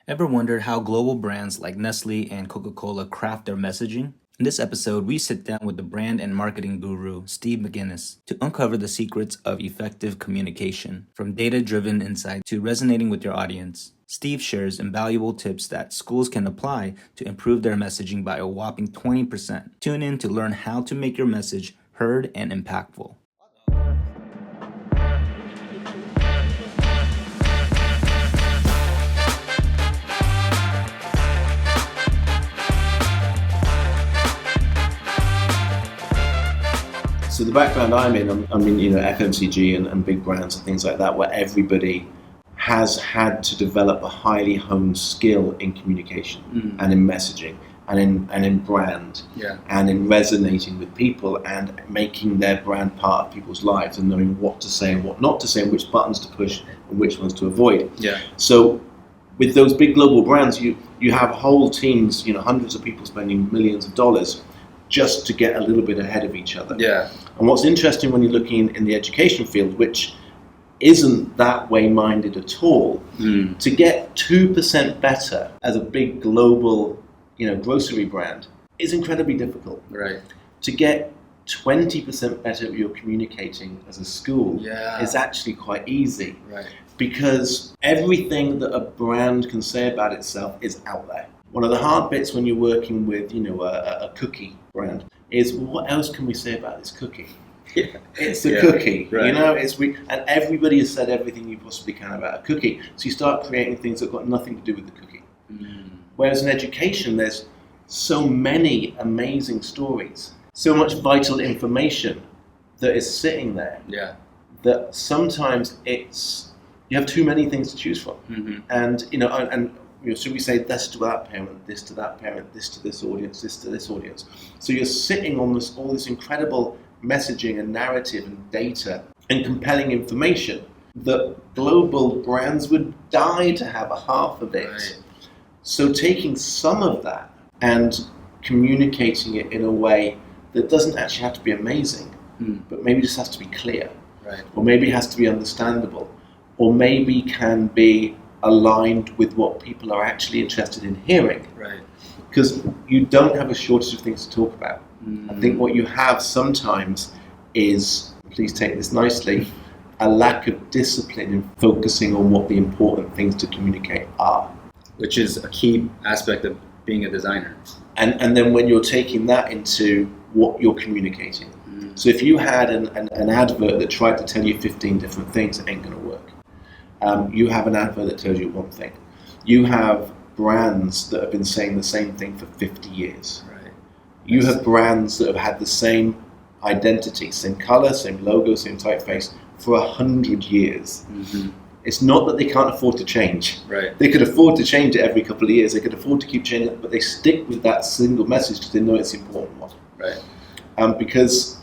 Ever wondered how global brands like Nestle and Coca-Cola craft their messaging? In this episode, we sit down with the brand and marketing guru, Steve McGinnes, to uncover the secrets of effective communication, from data-driven insight to resonating with your audience. Steve shares invaluable tips that schools can apply to improve their messaging by a whopping 20%. Tune in to learn how to make your message heard and impactful. So the background I'm in FMCG and big brands and things like that, where everybody has had to develop a highly honed skill in communication and in messaging and in brand and in resonating with people and making their brand part of people's lives and knowing what to say and what not to say and which buttons to push and which ones to avoid. Yeah. So with those big global brands, you have whole teams, hundreds of people spending millions of dollars just to get a little bit ahead of each other. Yeah. And what's interesting when you're looking in the education field, which isn't that way minded at all, to get 2% better as a big global, grocery brand is incredibly difficult. Right. To get 20% better at your communicating as a school is actually quite easy. Right. Because everything that a brand can say about itself is out there. One of the hard bits when you're working with, a cookie brand is, well, what else can we say about this cookie? Yeah. It's a cookie, right. And everybody has said everything you possibly can about a cookie. So you start creating things that have got nothing to do with the cookie. Whereas in education, there's so many amazing stories, so much vital information that is sitting there. Yeah. That sometimes you have too many things to choose from, and so we say this to that parent, this to that parent, this to this audience, this to this audience. So you're sitting on all this incredible messaging and narrative and data and compelling information that global brands would die to have a half of it. Right. So taking some of that and communicating it in a way that doesn't actually have to be amazing, but maybe just has to be clear, right. Or maybe has to be understandable, or maybe can be aligned with what people are actually interested in hearing. Right. Because you don't have a shortage of things to talk about. I think what you have sometimes is, please take this nicely, a lack of discipline in focusing on what the important things to communicate are. Which is a key aspect of being a designer. And then when you're taking that into what you're communicating. So if you had an advert that tried to tell you 15 different things, it ain't going to work. You have an advert that tells you one thing. You have brands that have been saying the same thing for 50 years. Right. You have brands that have had the same identity, same color, same logo, same typeface for 100 years. It's not that they can't afford to change. Right. They could afford to change it every couple of years. They could afford to keep changing it, but they stick with that single message because they know it's the important one. Right. Because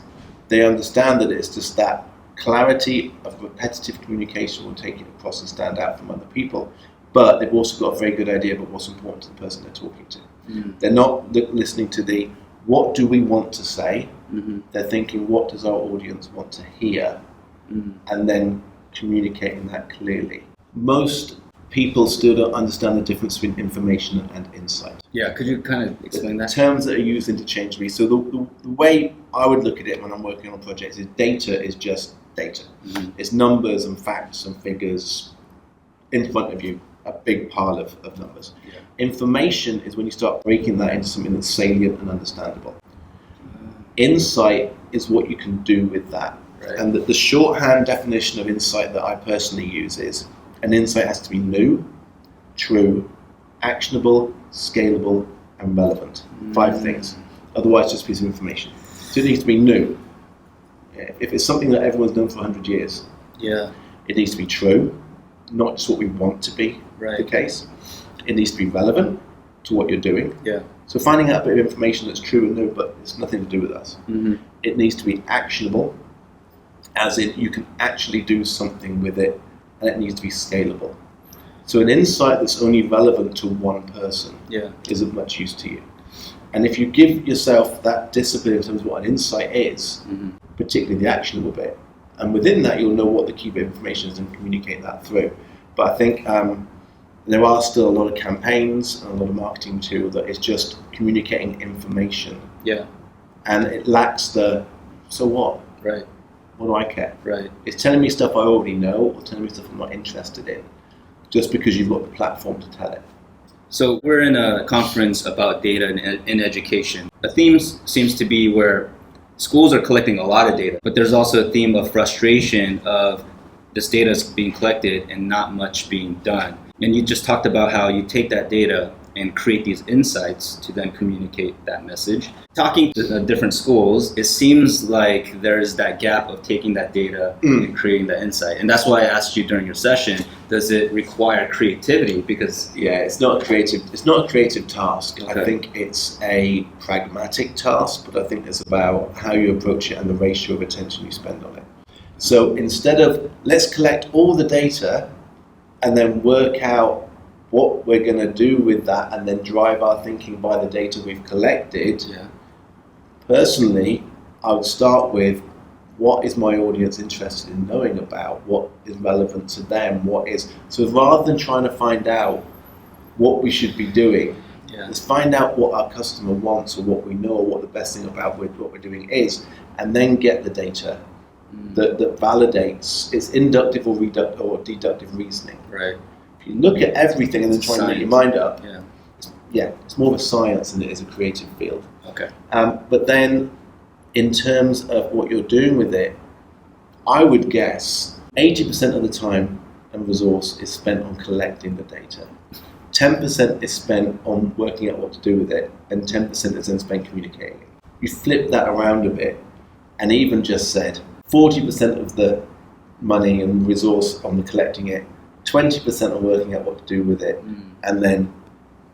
they understand that it's just that clarity of repetitive communication will take it across and stand out from other people, but they've also got a very good idea about what's important to the person they're talking to. They're not listening to what do we want to say, they're thinking what does our audience want to hear, and then communicating that clearly. Most people still don't understand the difference between information and insight. Yeah, could you kind of explain that? Terms that are used interchangeably. So the way I would look at it when I'm working on projects is data is just data. It's numbers and facts and figures in front of you, a big pile of numbers. Yeah. Information is when you start breaking that into something that's salient and understandable. Insight is what you can do with that. Right. And the shorthand definition of insight that I personally use is an insight has to be new, true, actionable, scalable, and relevant. 5 things. Otherwise, just a piece of information. So it needs to be new. If it's something that everyone's done for 100 years, it needs to be true, not just what we want to be the case. It needs to be relevant to what you're doing. Yeah. So finding out a bit of information that's true and new, but it's nothing to do with us. It needs to be actionable, as in you can actually do something with it, and it needs to be scalable. So an insight that's only relevant to one person isn't much use to you. And if you give yourself that discipline in terms of what an insight is, particularly the actionable bit, and within that you'll know what the key bit of information is and communicate that through. But I think There are still a lot of campaigns and a lot of marketing material that is just communicating information. Yeah. And it lacks the, so what? Right. What do I care? Right. It's telling me stuff I already know or telling me stuff I'm not interested in, just because you've got the platform to tell it. So we're in a conference about data in education. The theme seems to be where schools are collecting a lot of data, but there's also a theme of frustration of this data is being collected and not much being done. And you just talked about how you take that data and create these insights to then communicate that message. Talking to different schools, it seems like there's that gap of taking that data and creating that insight. And that's why I asked you during your session, does it require creativity? Because it's not a creative task. Okay. I think it's a pragmatic task, but I think it's about how you approach it and the ratio of attention you spend on it. So instead of let's collect all the data and then work out what we're going to do with that and then drive our thinking by the data we've collected, personally, I would start with what is my audience interested in knowing about, what is relevant to them, so rather than trying to find out what we should be doing, let's find out what our customer wants or what we know or what the best thing about what we're doing is, and then get the data that validates its inductive or deductive reasoning. Right. If you look at everything and then try and make your mind up, it's more of a science than it is a creative field. Okay. But then, in terms of what you're doing with it, I would guess 80% of the time and resource is spent on collecting the data. 10% is spent on working out what to do with it, and 10% is then spent communicating it. You flip that around a bit, and even just said 40% of the money and resource on the collecting it, 20% on working out what to do with it, and then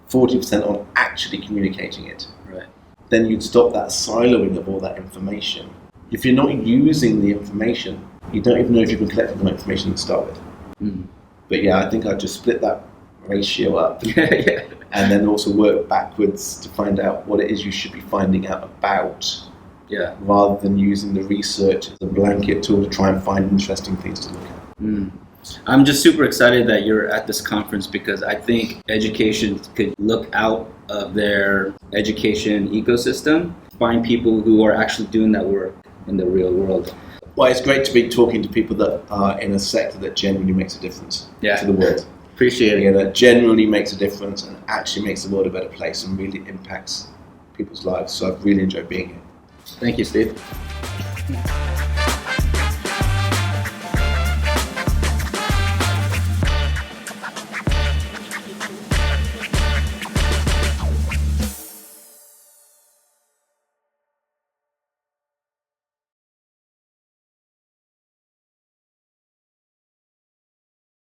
40% on actually communicating it. Right. Then you'd stop that siloing of all that information. If you're not using the information, you don't even know if you've been collecting the information to start with. But I think I'd just split that ratio up and then also work backwards to find out what it is you should be finding out about, rather than using the research as a blanket tool to try and find interesting things to look at. I'm just super excited that you're at this conference because I think education could look out of their education ecosystem, find people who are actually doing that work in the real world. Well, it's great to be talking to people that are in a sector that genuinely makes a difference to the world. Appreciate it. That genuinely makes a difference and actually makes the world a better place and really impacts people's lives. So I've really enjoyed being here. Thank you, Steve.